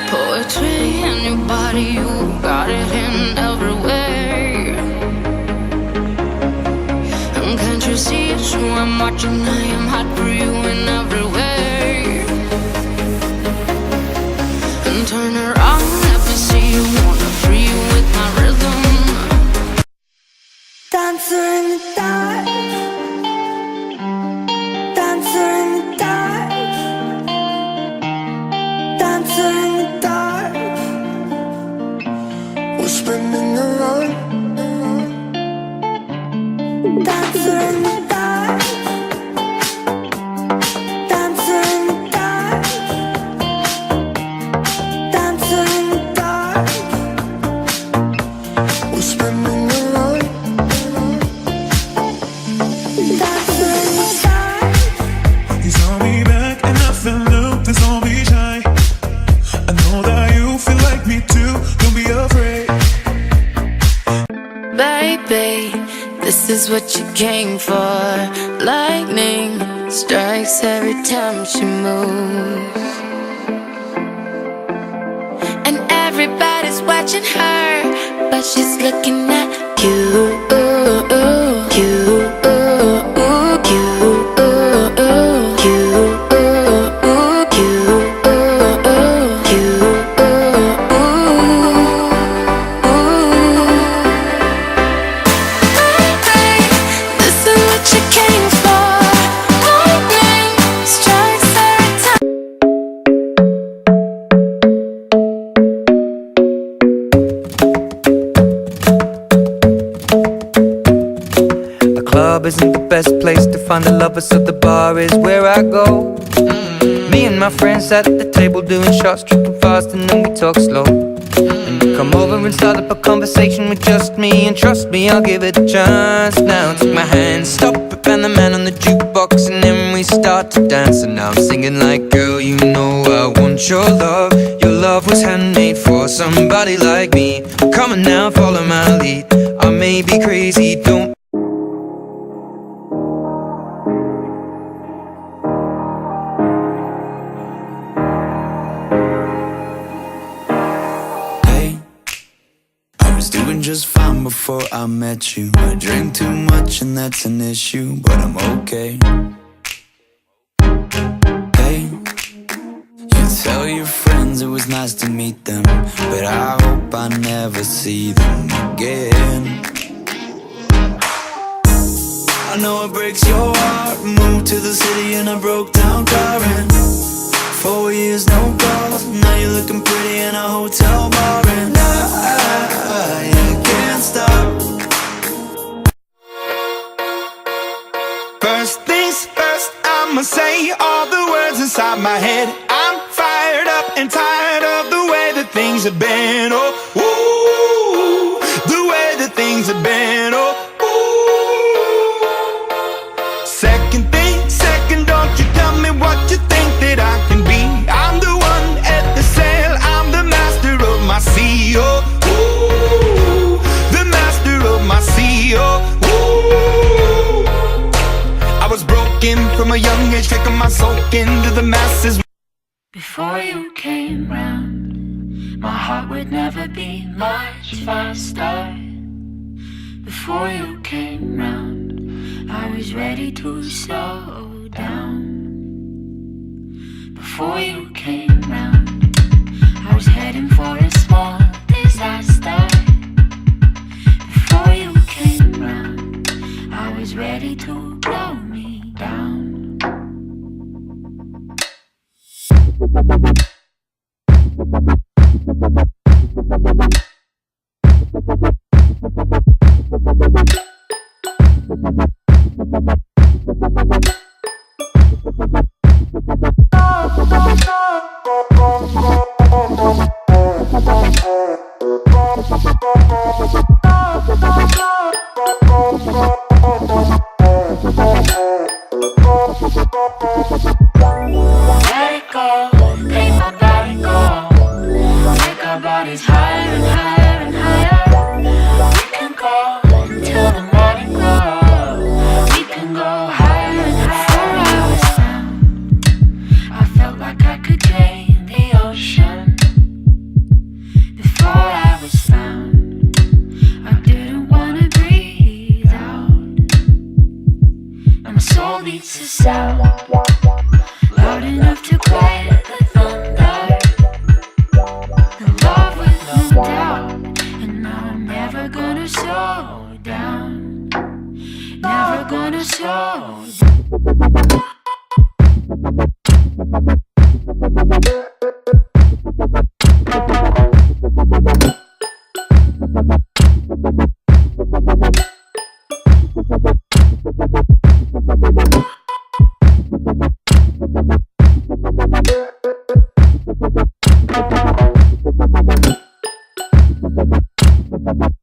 Poetry in your body, you got it in every way. And can't you see it's who I'm watching? I am hot for you in every way. And turn around, let me see you. Wanna free you with my rhythm. Dancer in the dark, dancer in the dark, dancer in the dark. We're spinning around. Dancer in the dark, dancer in the dark, dancer in the dark. We're spinning around. Dancer in the dark. You saw me back and nothing new, then don't be shy. I know that you feel like me too, don't be afraid. Baby, this is what you came for. Lightning strikes every time she moves, and everybody's watching her, but she's looking at you, you, Isn't the best place to find the lovers, so the bar is where I go. Me and my friends sat at the table doing shots, tripping fast, and then we talk slow. And you come over and start up a conversation with just me, and trust me, I'll give it a chance. Now take my hand, stop it, and the man on the jukebox, and then we start to dance. And now I'm singing like, girl, you know I want your love. Your love was handmade for somebody like me. Come on now, follow my lead. I may be crazy, don't. Doing just fine before I met you. I drink too much and that's an issue, but I'm okay. Hey, you tell your friends it was nice to meet them, but I hope I never see them again. I know it breaks your heart. Moved to the city and I broke down crying. 4 years, no calls. Now you're looking pretty in a hotel bar, and I can't stop. First things first, I'ma say all the words inside my head. I'm fired up and tired of the way that things have been. Oh, ooh, the way that things have been. Oh, ooh. Second thing, second, don't you tell me what you think that I can be. I'm the one at the sail, I'm the master of my sea. Oh, ooh, the master of my sea. Oh, ooh. I was broken from a young age, taking my soul into the masses. Before you came round, my heart would never beat much faster. Before you came round, I was ready to slow down. Before you came round, I was heading for a small disaster. Before you came round, I was ready to blow me down. Bye.